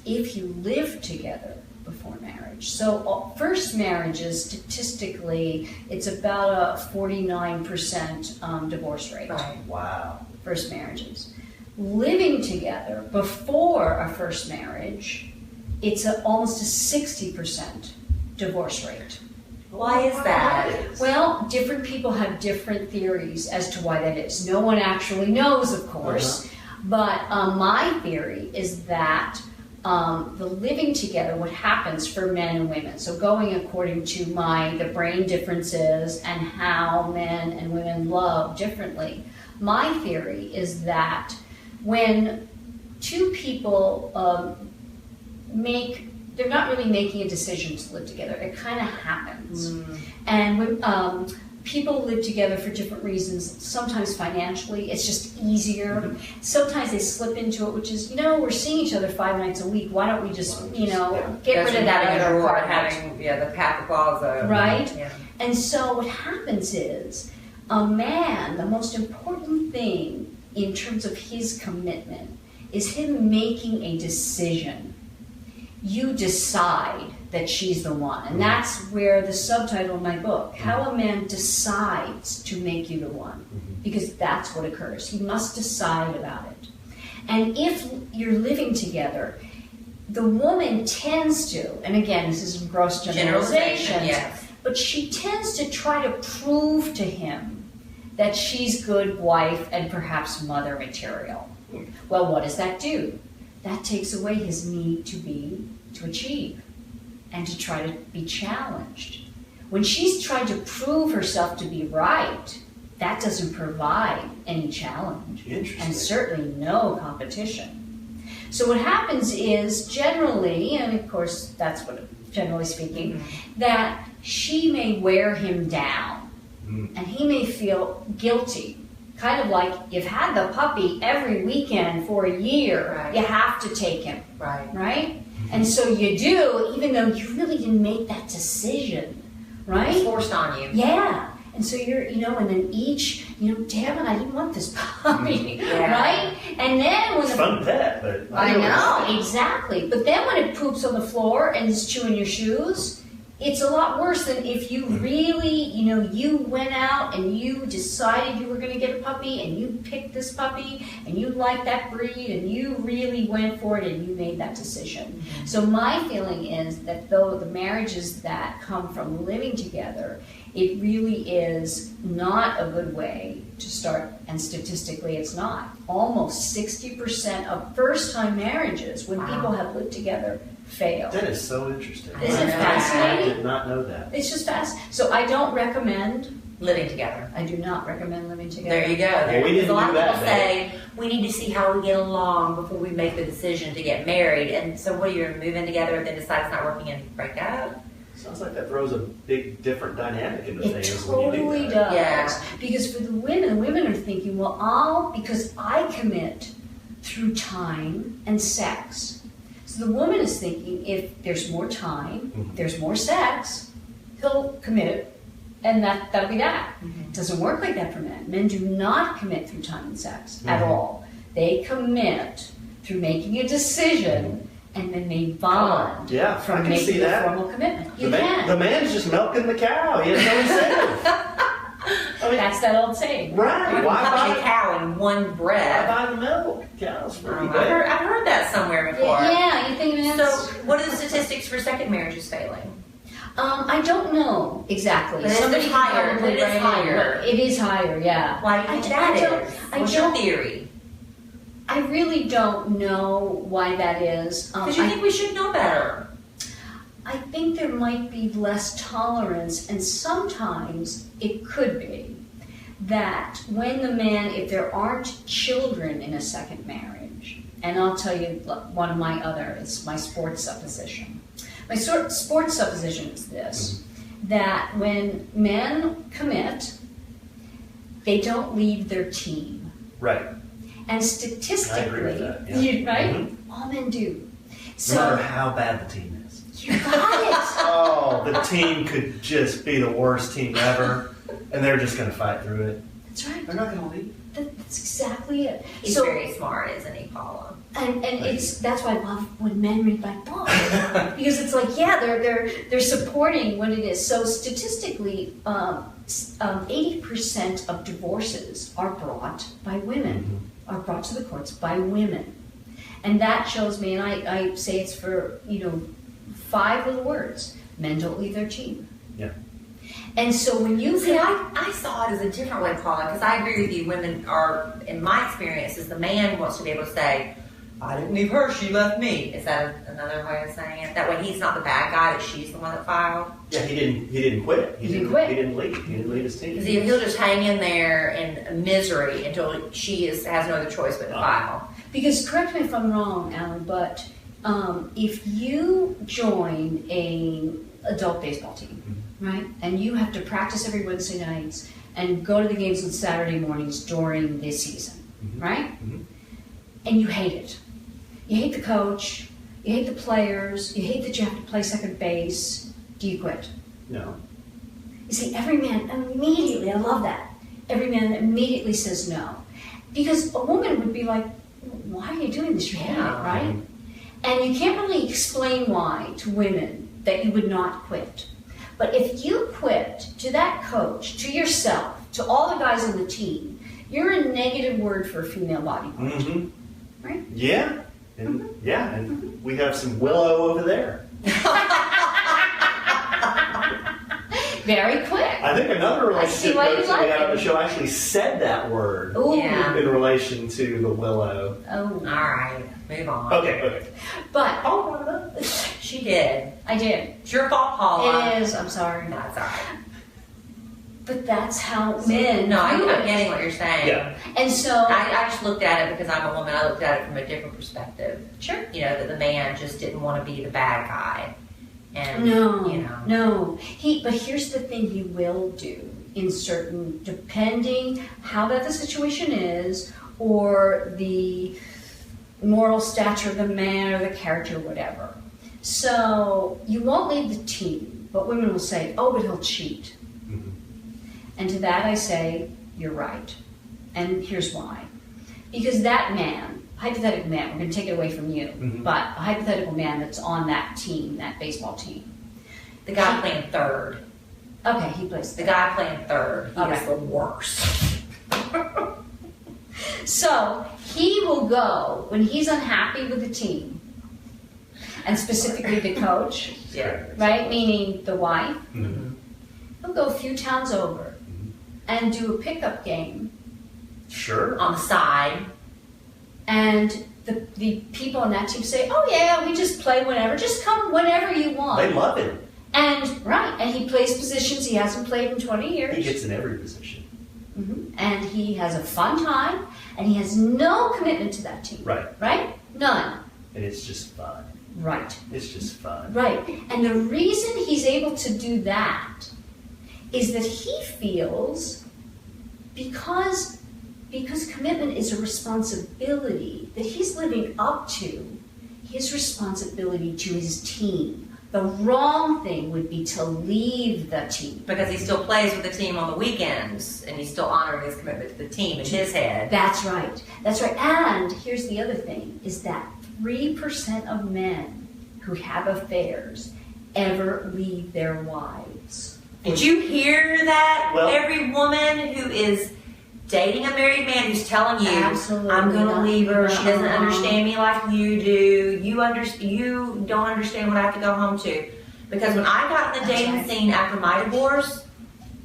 if you live together before marriage, so first marriages statistically, it's about a 49% divorce rate. Right. Wow. First marriages. Living together before a first marriage, it's almost a 60% divorce rate. Why is that? Well, different people have different theories as to why that is. No one actually knows, of course, but my theory is that the living together, what happens for men and women, so going according to the brain differences and how men and women love differently, my theory is that when two people they're not really making a decision to live together. It kind of happens. And when people live together for different reasons, sometimes financially, it's just easier. Sometimes they slip into it, which is, we're seeing each other 5 nights a week. Why don't we just, get rid of that other apartment? The Path Plaza. Right? Yeah. And so what happens is, a man, the most important thing in terms of his commitment is him making a decision. You decide that she's the one. And that's where the subtitle of my book, How a Man Decides to Make You the One. Because that's what occurs. He must decide about it. And if you're living together, the woman tends to, and again, this is gross generalization, Yes. but she tends to try to prove to him that she's good wife and perhaps mother material. Well, what does that do? That takes away his need to achieve and to try to be challenged. When she's trying to prove herself to be right, that doesn't provide any challenge and certainly no competition. So what happens is generally, and of course that's what generally speaking, that she may wear him down and he may feel guilty. Kind of like you've had the puppy every weekend for a year, Right. you have to take him, Right. right? And so you do, even though you really didn't make that decision, It's right? forced on you. Yeah. And so you're, and then each, damn it, I didn't want this puppy, Yeah. right? And then when It's the fun to pet, but I what know, you're saying. exactly. But then when it poops on the floor and is chewing your shoes, it's a lot worse than if you really, you went out and you decided you were going to get a puppy and you picked this puppy and you liked that breed and you really went for it and you made that decision. So my feeling is that though the marriages that come from living together, it really is not a good way to start, and statistically it's not. Almost 60% of first-time marriages, when Wow. people have lived together, fail. That is so interesting. Isn't it I fascinating? did not know that. It's just fast. So I don't recommend, Living together. I do not recommend living together. There you go. Well, we didn't a lot do of that, people say we need to see how we get along before we make the decision to get married. And so, what, you're moving together, then decide it's not working and break up? Sounds like that throws a big different dynamic into It things when you totally do that. does. Yeah. Because for the women are thinking, well, because I commit through time and sex. So the woman is thinking, if there's more time, there's more sex, he'll commit, and that'll be that. It doesn't work like that for men. Men do not commit through time and sex at all. They commit through making a decision, and then they bond Yeah, I from can see making a that. formal commitment. You The can. man's just milking the cow. He has no incentive. I mean, That's that old saying. right. You're Why punching a buy, cow in one why breath. buy the milk? Cows for I've heard that somewhere before. Yeah, you think So, it's... what are the statistics for second marriages failing? I don't know exactly. But it's Somebody can higher. probably It is write in, higher. but It is higher, yeah. Why do you think I that don't- is? I What's your don't- theory? I really don't know why that is. Because you think we should know better. I think there might be less tolerance, and sometimes it could be that when the man, if there aren't children in a second marriage, and I'll tell you one of my other, it's my sports supposition. My sports supposition is this, that when men commit, they don't leave their team. Right. And statistically, I agree with that, yeah. Right? All men do. No matter how bad the team is. You got it. Oh, the team could just be the worst team ever, and they're just going to fight through it. That's right. They're not going to leave. That's exactly it. He's So, very smart, isn't he, Paula? and that's why I love when men read my book because it's like, yeah, they're supporting what it is. So statistically, 80% of divorces are brought by women, are brought to the courts by women, and that shows me. And I say it's for 5 little words: men don't leave their team. Yeah. And so when you See, I saw it as a different way, Paula, because I agree with you. Women are, in my experience, is the man wants to be able to say, I didn't leave her, she left me. Is that another way of saying it? That way he's not the bad guy, that she's the one that filed. Yeah, he didn't quit. He didn't quit. He didn't leave. He didn't leave his team. Because he'll just hang in there in misery until she has no other choice but to file. Because, correct me if I'm wrong, Alan, but if you join a adult baseball team, right, and you have to practice every Wednesday nights and go to the games on Saturday mornings during this season, right, and you hate it. You hate the coach, you hate the players, you hate that you have to play second base, do you quit? No. You see, every man immediately, I love that, every man immediately says no. Because a woman would be like, why are you doing this? You hate it, right? And you can't really explain why to women that you would not quit. But if you quit to that coach, to yourself, to all the guys on the team, you're a negative word for a female body part, right? Yeah. And and we have some willow over there. Very quick. I think another relationship why you coach that we like had on it. the show actually said that word Ooh. Yeah. in relation to the willow. Oh. All right, move on. Okay. But Oh, She did. I did. It's your fault, Paula. It is. I'm sorry. No, it's all right. But that's how men No, I'm do it. getting what you're saying. Yeah. And so, I just looked at it because I'm a woman. I looked at it from a different perspective. sure. You know, that the man just didn't want to be the bad guy. And, No, you know. no. But here's the thing he will do in certain, depending how bad the situation is, or the moral stature of the man or the character, whatever. So you won't leave the team, but women will say, oh, but he'll cheat. Mhm. And to that I say, you're right. And here's why. Because that man, hypothetical man, we're going to take it away from you, Mhm. but a hypothetical man that's on that team, that baseball team. The guy playing third. Okay, he plays The guy playing third. He was Okay. the worst. So he will go when he's unhappy with the team, and specifically the coach, Yeah. right? Meaning the wife. Mhm. He'll go a few towns over Mhm. and do a pickup game, Sure. On the side. and the people on that team say, "Oh yeah, we just play whenever. Just come whenever you want." They love it. And he plays positions he hasn't played in 20 years. He gets in every position. Mhm. And he has a fun time, and he has no commitment to that team. Right. Right? None. And it's just fun. Right. It's just fun. Right. And the reason he's able to do that is that he feels because commitment is a responsibility that he's living up to, his responsibility to his team. The wrong thing would be to leave the team. Because he still plays with the team on the weekends, and he's still honoring his commitment to the team in his head. That's right. That's right. And here's the other thing, is that 3% of men who have affairs ever leave their wives. Did you hear that? Well- Every woman who is dating a married man who's telling you, Absolutely I'm going to not. leave her, she doesn't Uh-uh. understand me like you do, you don't understand what I have to go home to. Because when I got in the That's dating right. scene after my divorce,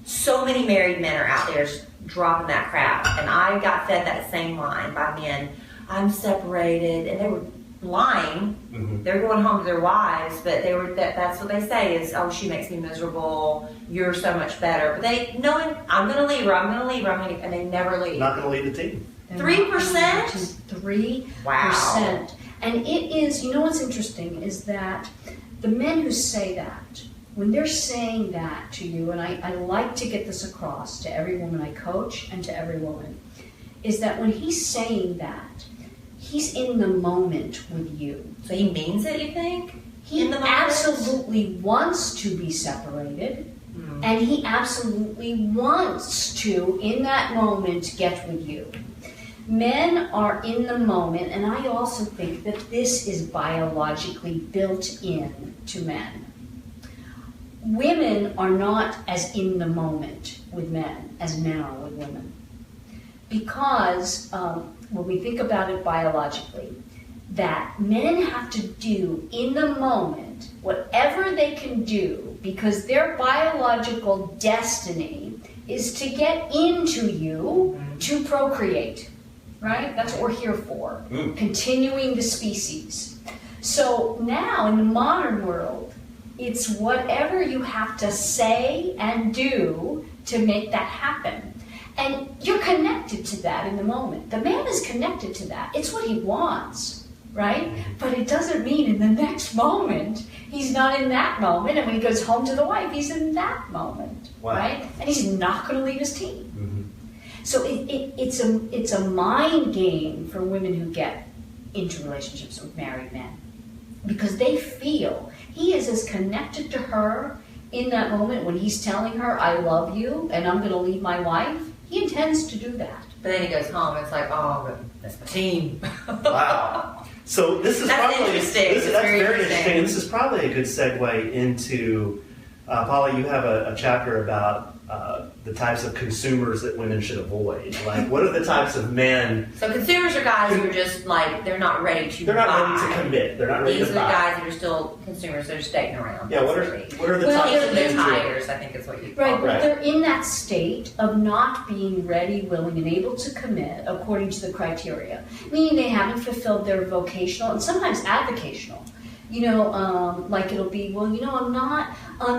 so many married men are out there just dropping that crap. And I got fed that same line by men, I'm separated, and they were lying. Mhm. They're going home to their wives, but that's what they say is, oh, she makes me miserable, you're so much better. But they knowing I'm gonna leave her, and they never leave. Not going to leave the team. 3%? 3%. Wow. And it is, you know what's interesting is that the men who say that, when they're saying that to you, and I like to get this across to every woman I coach and to every woman, is that when he's saying that, he's in the moment with you. So he means it, you think? He In the moment? absolutely wants to be separated, Hmm. and he absolutely wants to, in that moment, get with you. Men are in the moment, and I also think that this is biologically built in to men. Women are not as in the moment with men as men are with women. Because when we think about it biologically, that men have to do in the moment whatever they can do because their biological destiny is to get into you to procreate, right? That's what we're here for, continuing the species. So now in the modern world, it's whatever you have to say and do to make that happen. And you're connected to that in the moment. The man is connected to that. It's what he wants, right? But it doesn't mean in the next moment, he's not in that moment. And when he goes home to the wife, he's in that moment, Wow. right? And he's not going to leave his team. Mhm. So it's a mind game for women who get into relationships with married men. Because they feel he is as connected to her in that moment when he's telling her, I love you and I'm going to leave my wife. He intends to do that. But then he goes home, and it's like, oh, but that's my team. Wow. So this is That's probably interesting. that's It's very very interesting. interesting. And this is probably a good segue into Paula. You have a chapter about the types of consumers that women should avoid. Like, what are the types of men? So consumers are guys who are just like, they're not ready to They're not buy. ready to commit. They're not ready These to are the buy. guys that are still consumers. They're just dating around. Yeah, what are the Well, types of Kicking men? the tires, I think is what you call Right, it. but Right. they're in that state of not being ready, willing, and able to commit according to the criteria. Meaning they haven't fulfilled their vocational and sometimes avocational. Like it'll be, well, I'm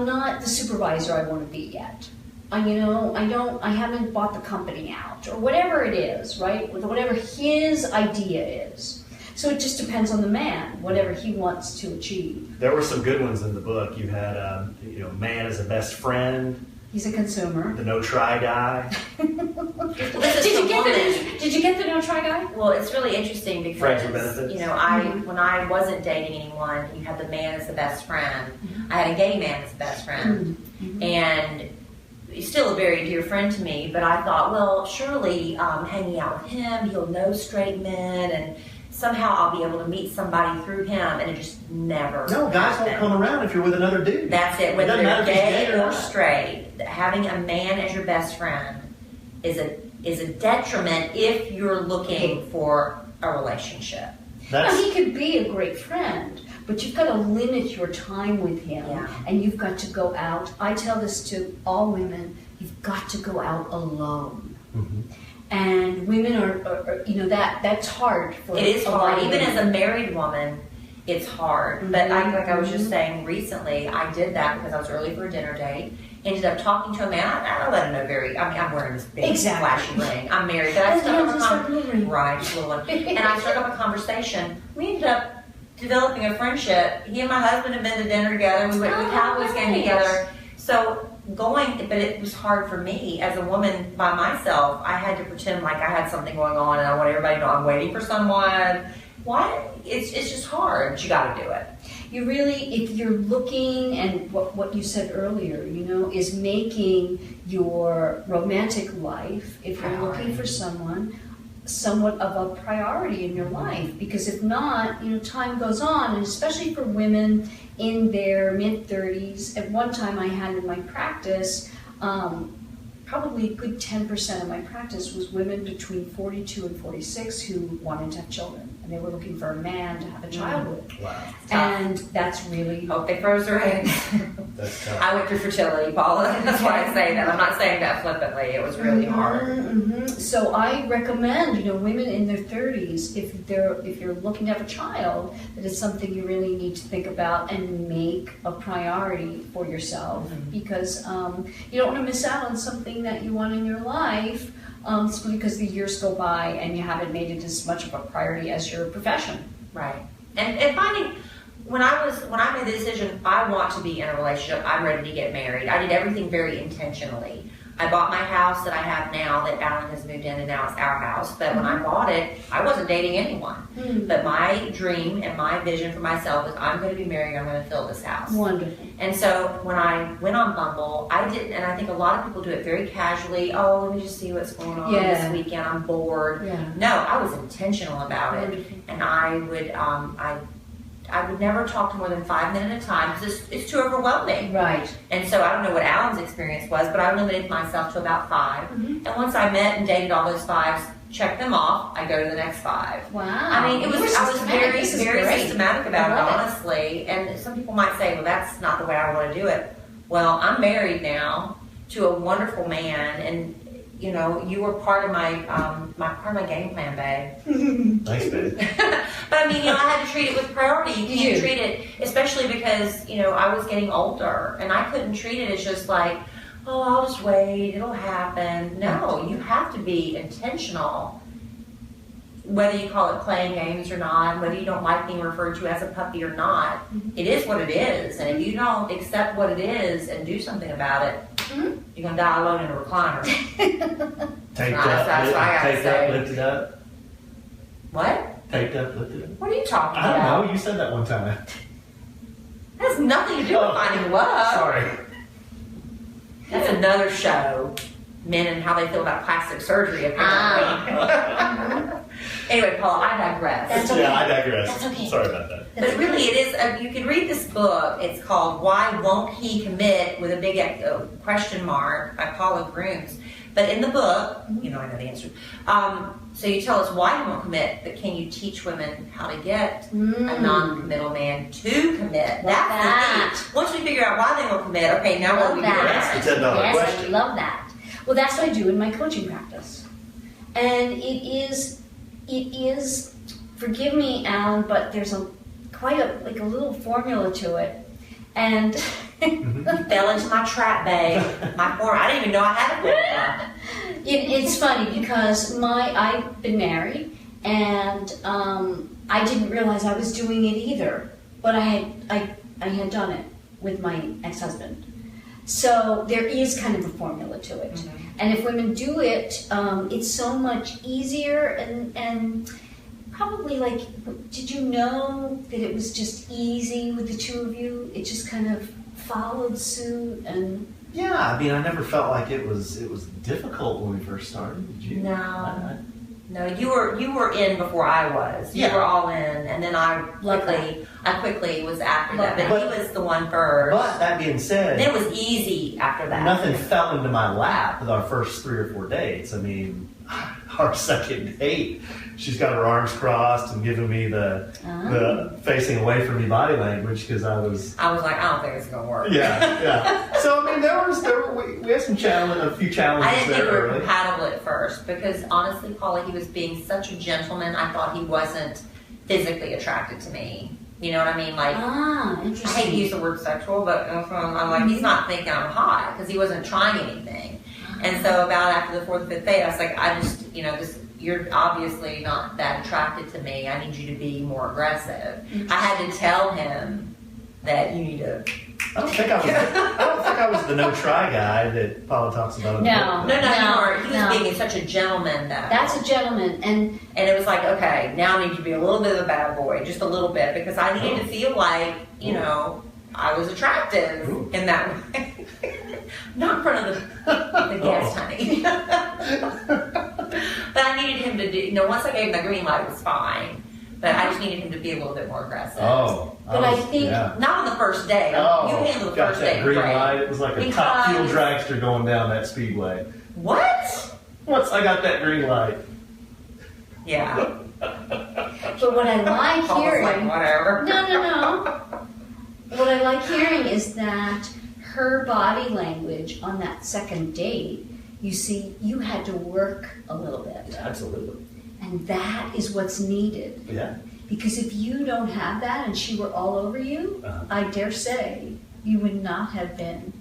not the supervisor I want to be yet. I haven't bought the company out, or whatever it is, right? Whatever his idea is. So it just depends on the man, whatever he wants to achieve. There were some good ones in the book. You had, man as a best friend, He's a consumer. the no try guy. Well, this is Did the you get woman. Did you get the no try guy? Well, it's really interesting because Friends with benefits. when I wasn't dating anyone, you had the man as the best friend. I had a gay man as the best friend, and he's still a very dear friend to me. But I thought, well, surely hanging out with him, he'll know straight men, and somehow I'll be able to meet somebody through him. And it just never. No, guys won't happened. come around if you're with another dude. That's it. It Whether doesn't matter they're if he's gay gay or or not. straight, having a man as your best friend is a detriment if you're looking for a relationship. Now, That's he could be a great friend, but you've got to limit your time with him, Yeah. and you've got to go out. I tell this to all women: you've got to go out alone. And women are that's hard for. It is a lot hard, of even women. as a married woman. It's hard, but like I was just saying recently, I did that because I was early for a dinner date. Ended up talking to a man. I don't let him know I'm wearing this big Exactly. flashy ring. I'm married, but I And struck hands up a just like a little ring. right, just a little one. And I struck up a conversation. We ended up developing a friendship. He and my husband had been to dinner together. We went to the Cowboys game nice. together. So but it was hard for me as a woman by myself. I had to pretend like I had something going on, and I want everybody to know I'm waiting for someone. Why? It's just hard, but you got to do it. You really, if you're looking, and what you said earlier, is making your romantic life, if you're looking for someone, somewhat of a priority in your life. Because if not, time goes on, and especially for women in their mid-30s. At one time I had in my practice, probably a good 10% of my practice was women between 42 and 46 who wanted to have children. And they were looking for a man to have a child with. wow. And that's really Hope they froze their eggs. That's tough. I went through fertility, Paula. That's why I say that. I'm not saying that flippantly. It was really hard. Mhm. So I recommend, women in their 30s, if you're looking to have a child, that it's something you really need to think about and make a priority for yourself, because you don't want to miss out on something that you want in your life. Simply because the years go by and you haven't made it as much of a priority as your profession. Right. And finding when I made the decision, I want to be in a relationship, I'm ready to get married. I did everything very intentionally. I bought my house that I have now that Alan has moved in, and now it's our house. But when I bought it, I wasn't dating anyone. But my dream and my vision for myself is I'm going to be married, I'm going to fill this house. Wonderful. And so when I went on Bumble, I didn't, and I think a lot of people do it very casually. Oh, let me just see what's going on Yeah. this weekend. I'm bored. Yeah. No, I was intentional about it, Wonderful. and I would never talk to more than 5 minutes at a time because it's too overwhelming. Right. And so I don't know what Alan's experience was, but I limited myself to about 5. And once I met and dated all those 5s, check them off, I go to the next 5. Wow. I mean, I was systematic. very, This is very great. systematic about I it, love it. honestly. And some people might say, well, that's not the way I want to do it. Well, I'm married now to a wonderful man, and you were part of my game plan, babe. Thanks, babe. But I mean, I had to treat it with priority. You can't You. treat it, especially because I was getting older, and I couldn't treat it as just like, oh, I'll just wait, it'll happen. No, you have to be intentional. Whether you call it playing games or not, whether you don't like being referred to as a puppy or not, it is what it is. And if you don't accept what it is and do something about it, you're gonna die alone in a recliner. Taped Nice, up, that's what I gotta taped say. up, lifted up. What? Taped up, lifted up. What are you talking I about? don't know. You said that one time. That has nothing to do with Oh. finding love. Sorry. That's another show. Men and how they feel about plastic surgery, apparently. Anyway, Paul, I digress. That's okay. Yeah, I digress. That's okay. Sorry about that. But really, it is. You can read this book. It's called "Why Won't He Commit?" with a big question mark by Paula Grooms. But in the book, I know the answer. So you tell us why he won't commit, but can you teach women how to get a non-committal man to commit? That's the key. Once we figure out why they won't commit, okay, now what do we do? That's the $10 Yes, question. I love that. Well, that's what I do in my coaching practice. And it is, forgive me, Alan, but there's quite a little formula to it. And Fell into my trap, babe. I didn't even know I had a formula. it's funny because I've been married and I didn't realize I was doing it either, but I had done it with my ex-husband. So there is kind of a formula to it. Mm-hmm. And if women do it, it's so much easier and probably did you know that it was just easy with the two of you? It just kind of followed suit and... Yeah, I mean, I never felt like it was difficult when we first started. Did you? No, you were in before I was. You were all in, and then I quickly was after that. But he was the one first. But that being said, then it was easy after that. Nothing fell into my lap with our first 3 or 4 dates. I mean, our second date, she's got her arms crossed and giving me the facing away from me body language because I was like, I don't think it's gonna work. Yeah. So I mean, we had a few challenges. I didn't think we were early. compatible at first because honestly, Paula, he was being such a gentleman. I thought he wasn't physically attracted to me. You know what I mean? Interesting. I hate to use the word sexual, but I'm like, he's not thinking I'm hot because he wasn't trying anything. And so about after the 4th or 5th date, I was like, you're obviously not that attracted to me. I need you to be more aggressive. I had to tell him that you need to. I don't think I was the no try guy that Paula talks about. In the book. No. He was being such a gentleman, though. That's a gentleman, and it was like, okay, now I need you to be a little bit of a bad boy, just a little bit, because I needed to feel like, I was attractive in that way. Not in front of the guest, honey. But I needed him to do, once I gave him the green light, it was fine. But I just needed him to be a little bit more aggressive. I think not on the first day. You handle the first day. Green light. It was like a top fuel dragster going down that speedway. What? Once I got that green light. Yeah. But what I like hearing, like, whatever. No. What I like hearing is that her body language on that second date, you see, you had to work a little bit. Absolutely. And that is what's needed. Yeah. Because if you don't have that and she were all over you, I dare say you would not have been.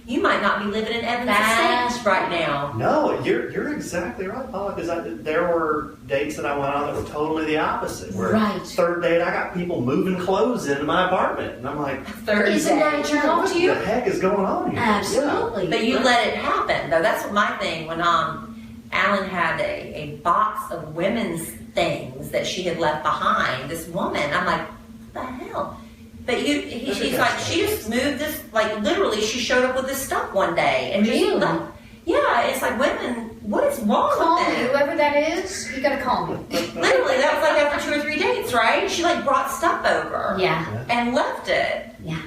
You might not be living in Evans Estates right now. No, you're exactly right, Paula, because there were dates that I went on that were totally the opposite. Where right. Third date, I got people moving clothes into my apartment. And I'm like, Isn't that a turn off to you? What the heck is going on here? Absolutely. Yeah. But you let it happen, though. That's what my thing. When Alan had a box of women's things that she had left behind, this woman, I'm like, what the hell? But she's like, she just moved this, literally, she showed up with this stuff one day. And really? Yeah, it's like, women, what is wrong call with me, them? whoever that is, you gotta call me. Literally, that was after 2 or 3 dates, right? She brought stuff over. Yeah. And left it. Yeah.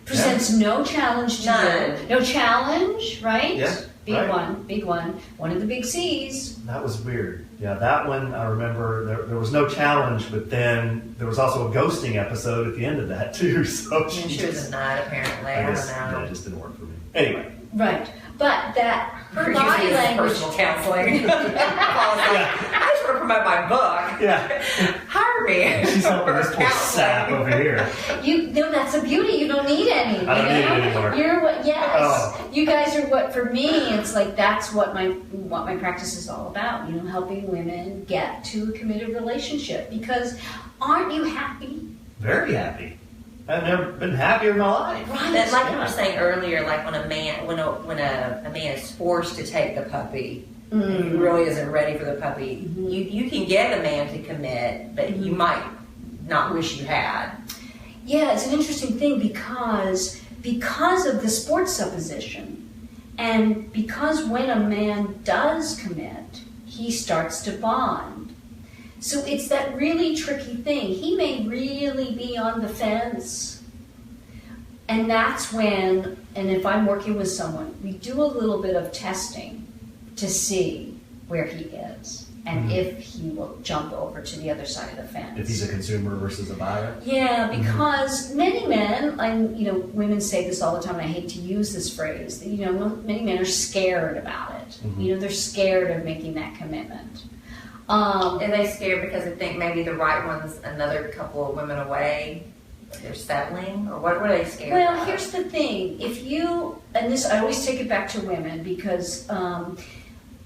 Presents no challenge to you. No challenge, right? Yeah. Big one. One of the big C's. That was weird. Yeah, that one, I remember there was no challenge, but then there was also a ghosting episode at the end of that, too. So she was a nut, apparently. I don't know. That just didn't work for me. Anyway. Right. But that her body language. Personal counseling. I just want to promote my book. Yeah. Hire me. She's helping this poor sap over here. That's the beauty. You don't need any. I don't need it anymore. You're what? Yes. Oh. You guys are what? For me, it's like that's what my practice is all about. Helping women get to a committed relationship. Because aren't you happy? Very happy. I've never been happier in my life. Right. But like you were saying earlier, like when a man is forced to take the puppy, and he really isn't ready for the puppy, you can get a man to commit, but you might not wish you had. Yeah, it's an interesting thing because of the sports supposition, and because when a man does commit, he starts to bond. So it's that really tricky thing. He may really be on the fence. And that's when, and if I'm working with someone, we do a little bit of testing to see where he is and if he will jump over to the other side of the fence. If he's a consumer versus a buyer? Yeah, because many men, and women say this all the time, and I hate to use this phrase, many men are scared about it. They're scared of making that commitment. Are they scared because they think maybe the right one's another couple of women away? They're settling, or what are they scared Well, about? here's the thing. If you, and this, I always take it back to women, because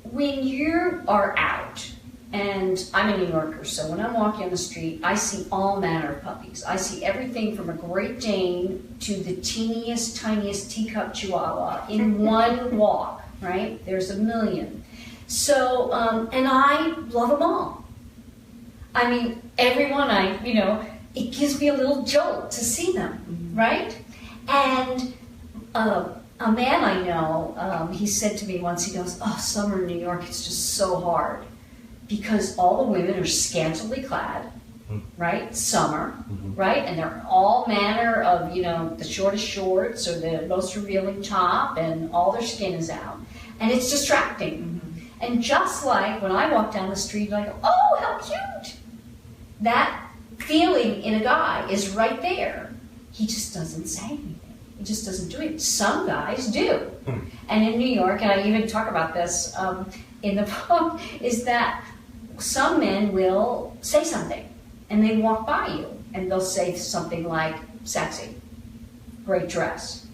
when you are out, and I'm a New Yorker, so when I'm walking on the street, I see all manner of puppies. I see everything from a Great Dane to the teeniest, tiniest teacup Chihuahua in one walk, right? There's a million. So, and I love them all. I mean, everyone it gives me a little jolt to see them, right? And a man I know, he said to me once, he goes, "Oh, summer in New York, it's just so hard because all the women are scantily clad, right? Summer, right? And they're all manner of, the shortest shorts or the most revealing top, and all their skin is out. And it's distracting. And just like when I walk down the street, and I go, oh, how cute! That feeling in a guy is right there. He just doesn't say anything. He just doesn't do it. Some guys do. And in New York, and I even talk about this in the book, is that some men will say something and they walk by you and they'll say something like, sexy, great dress.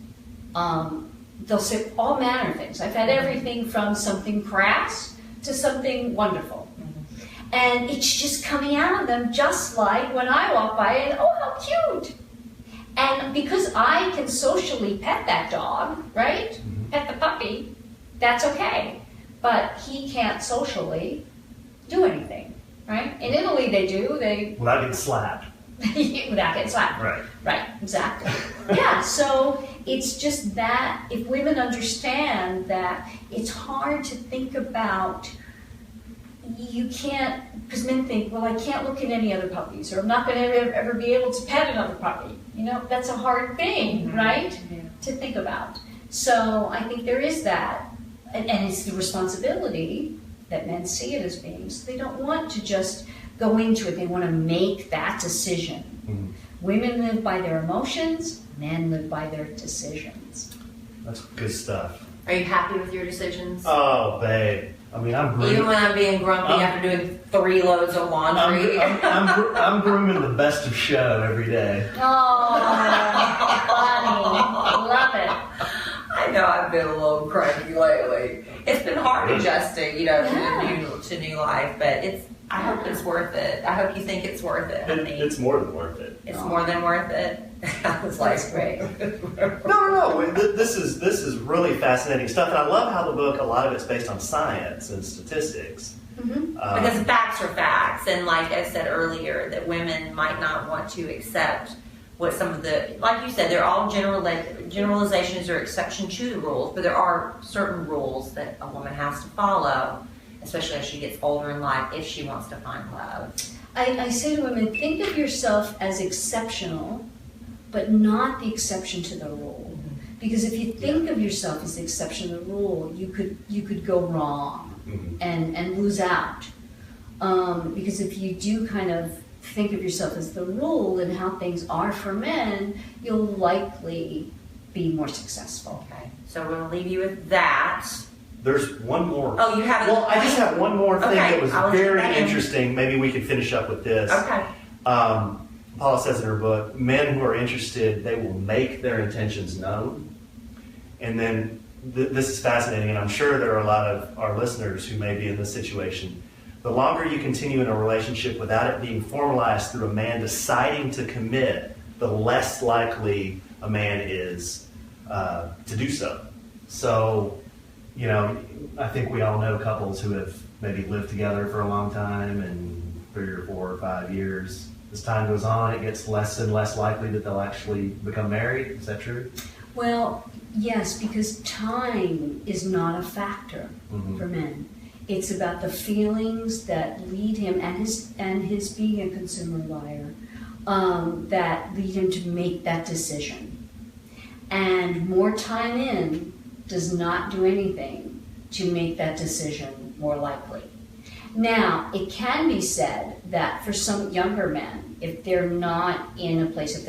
They'll say all manner of things. I've had everything from something crass to something wonderful. And it's just coming out of them just like when I walk by and, oh, how cute. And because I can socially pet that dog, right? Pet the puppy, that's okay. But he can't socially do anything, right? In Italy they do. Without getting slapped. Without getting slapped. Right. Right, exactly. Yeah, so it's just that if women understand that it's hard to think about, you can't, because men think, well, I can't look at any other puppies, or I'm not going to ever be able to pet another puppy. That's a hard thing, right, to think about. So I think there is that, and it's the responsibility that men see it as being, so they don't want to just go into it, they want to make that decision. Women live by their emotions, men live by their decisions. That's good stuff. Are you happy with your decisions? Oh, babe. I mean, I'm grooming. Even when I'm being grumpy after doing 3 loads of laundry. I'm grooming the best of show every day. Oh, funny. Love it. I know I've been a little cranky lately. It's been hard adjusting, to new life, but I hope it's worth it. I hope you think it's worth it, honey. It's more than worth it. It's more than worth it. I was like, That's great. No. This is really fascinating stuff, and I love how the book, a lot of it's based on science and statistics. Because facts are facts, and like I said earlier, that women might not want to accept what some of the, like you said, they're all generalizations or exception to the rules, but there are certain rules that a woman has to follow, especially as she gets older in life, if she wants to find love. I say to women, think of yourself as exceptional, but not the exception to the rule. Because if you think of yourself as the exception to the rule, you could go wrong and lose out. Because if you do kind of think of yourself as the rule and how things are for men, you'll likely be more successful. Okay, so we're going to leave you with that. There's one more. Oh, you have it? Well, I just have one more thing that was I'll very interesting. Maybe we could finish up with this. Okay. Paula says in her book, men who are interested, they will make their intentions known. And then this is fascinating, and I'm sure there are a lot of our listeners who may be in this situation. The longer you continue in a relationship without it being formalized through a man deciding to commit, the less likely a man is to do so. So, I think we all know couples who have maybe lived together for a long time, and 3 or 4 or 5 years. As time goes on, it gets less and less likely that they'll actually become married. Is that true? Well, yes, because time is not a factor for men. It's about the feelings that lead him and his being a consumer buyer that lead him to make that decision. And more time in does not do anything to make that decision more likely. Now, it can be said that for some younger men, if they're not in a place, if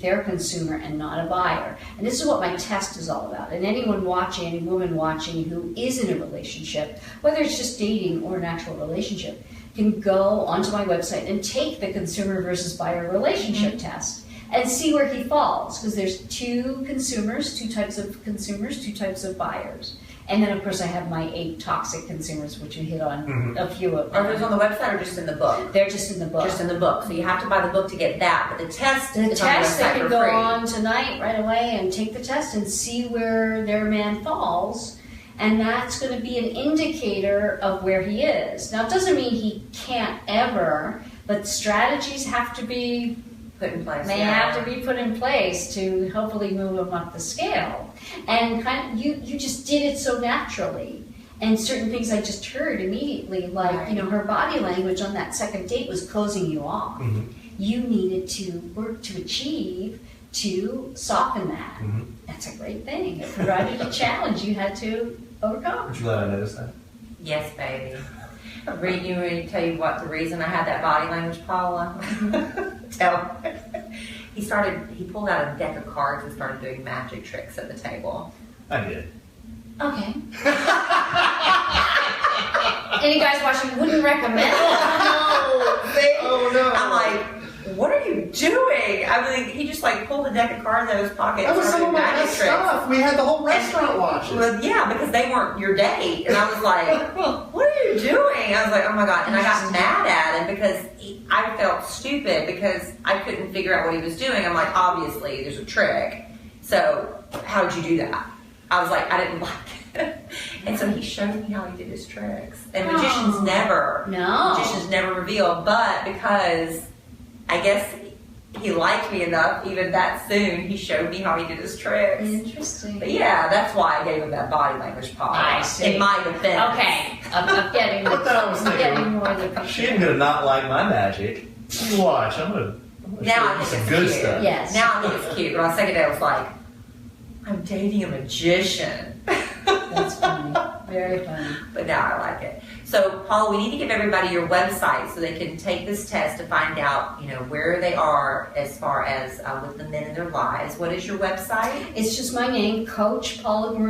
they're a consumer and not a buyer, and this is what my test is all about, and anyone watching, any woman watching who is in a relationship, whether it's just dating or an actual relationship, can go onto my website and take the consumer versus buyer relationship test and see where he falls, because there's two types of consumers, two types of buyers. And then, of course, I have my 8 toxic consumers, which you hit on a few of them. Are those on the website or just in the book? They're just in the book. Just in the book. So you have to buy the book to get that. But the test is on the website they can for go free. on tonight right away and take the test and see where their man falls. And that's going to be an indicator of where he is. Now, it doesn't mean he can't ever, but strategies have to be Put in place. They have to be put in place to hopefully move them up the scale. And kind of, you just did it so naturally. And certain things I just heard immediately, like, Right. her body language on that second date was closing you off. You needed to work to achieve to soften that. That's a great thing. It provided a challenge you had to overcome. Would you let I notice that? Yes, baby. You ready to tell you what the reason I had that body language, Paula? He pulled out a deck of cards and started doing magic tricks at the table. I did. Okay. Any guys watching wouldn't recommend it. Oh no! I'm like, what are you doing? I mean, he just pulled a deck of cards out of his pocket. That was and some of started my doing best magic tricks. stuff. We had the whole restaurant watching. Well, yeah, because they weren't your date. And I was like, what are you doing? I was like, oh my God. And I got mad at him because I felt stupid because I couldn't figure out what he was doing. I'm like, obviously, there's a trick. So how did you do that? I was like, I didn't like it. And so he showed me how he did his tricks. And magicians never reveal. But because I guess he liked me enough, even that soon, he showed me how he did his tricks. Interesting. But yeah, that's why I gave him that body language pop. I see. In my defense. Okay, I'm getting What the hell was I'm thinking? getting more than She ain't gonna not like my magic. You watch. I'm gonna Now I show you think some it's good cute. stuff. Yes. Now I think it's cute. But on the second day, I was like, I'm dating a magician. That's funny. Very funny. But now I like it. So, Paula, we need to give everybody your website so they can take this test to find out, where they are as far as with the men in their lives. What is your website? It's just my name,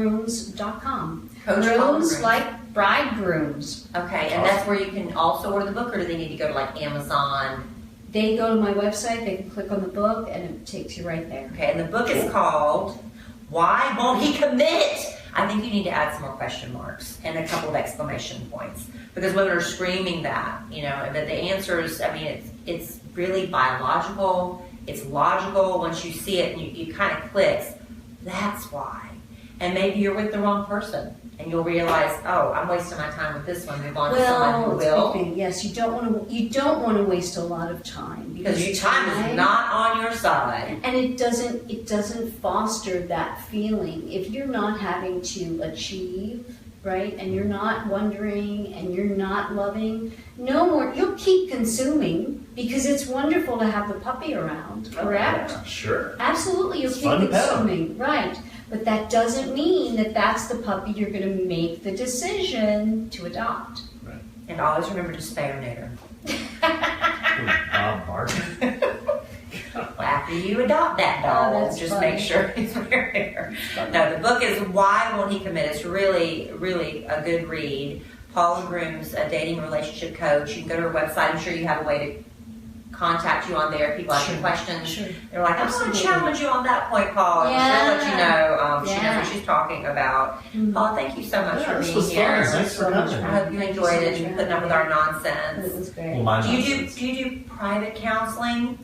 CoachPaulagrooms.com. Coach Grooms Paula Grooms. like bridegrooms. Okay, and that's where you can also order the book, or do they need to go to Amazon? They go to my website, they can click on the book, and it takes you right there. Okay, and the book is called Why Won't He Commit? I think you need to add some more question marks and a couple of exclamation points because women are screaming that, but the answers, it's really biological, it's logical. Once you see it and you kind of clicks, that's why. And maybe you're with the wrong person and you'll realize, oh, I'm wasting my time with this one, move on to someone who will. Yes, you don't want to waste a lot of time Because your time is not on your side. And it doesn't foster that feeling. If you're not having to achieve, right, and you're not wondering and you're not loving, no more. You'll keep consuming because it's wonderful to have the puppy around, correct? Yeah, sure. Absolutely, you'll It's keep fun to pet 'em. consuming, right. But that doesn't mean that that's the puppy you're going to make the decision to adopt. And always remember to spay or neuter. Bob Barker. After you adopt that dog, that's just funny. make sure he's here. No, the book is Why Won't He Commit? It's really, really a good read. Paula Grooms, a dating relationship coach. You can go to her website. I'm sure you have a way to contact you on there. People ask you questions. Sure. They're like, I want Absolutely. to challenge you on that point, Paul. And she'll let you know. She knows Yeah. what she's talking about. Paula, thank you so much Yeah, for this being was here. fun. Thanks for coming. I hope you enjoyed it and putting up with our nonsense. It was great. Well, mine Do you nonsense. do private counseling?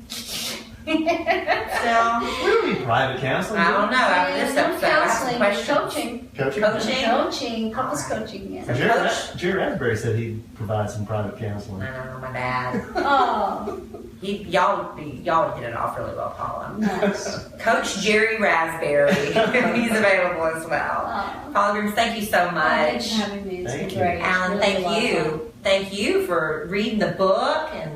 still? We don't need private counseling. I don't know. After this No episode, I have some counseling, questions. coaching. Coaching? Couples coaching, yeah. Jerry Raspberry said he'd provide some private counseling. I know, my dad. Oh, Y'all hit it off really well, Paula. nice. Coach Jerry Raspberry. He's available as well. Oh. Paula Grooms, thank you so Thanks much. for having me. It's Thank been you. great. Alan, It's really thank you. Thank you for reading the book and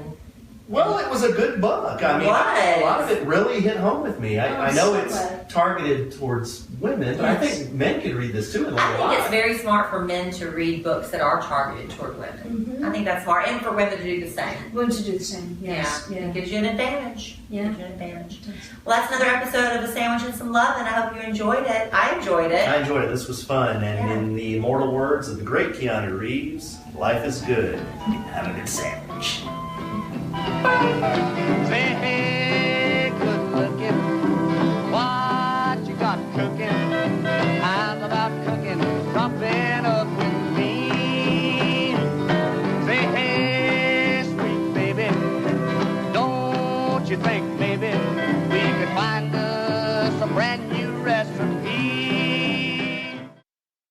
Well, it was a good book. I mean, It a lot was. of it really hit home with me. Oh, I I'm know so it's glad. targeted towards women, but I Yes. think men could read this too and I learn a think it's lot. very smart for men to read books that are targeted toward women. Mhm. I think that's smart, and for women to do the same. Going to do the same. Yes. Yeah, it gives you an advantage. Yeah. Gives you an advantage. Well, that's another episode of A Sandwich and Some Love, and I hope you enjoyed it. I enjoyed it. I enjoyed it. This was fun. And Yeah. in the immortal words of the great Keanu Reeves, life is good. Have a good sandwich. Say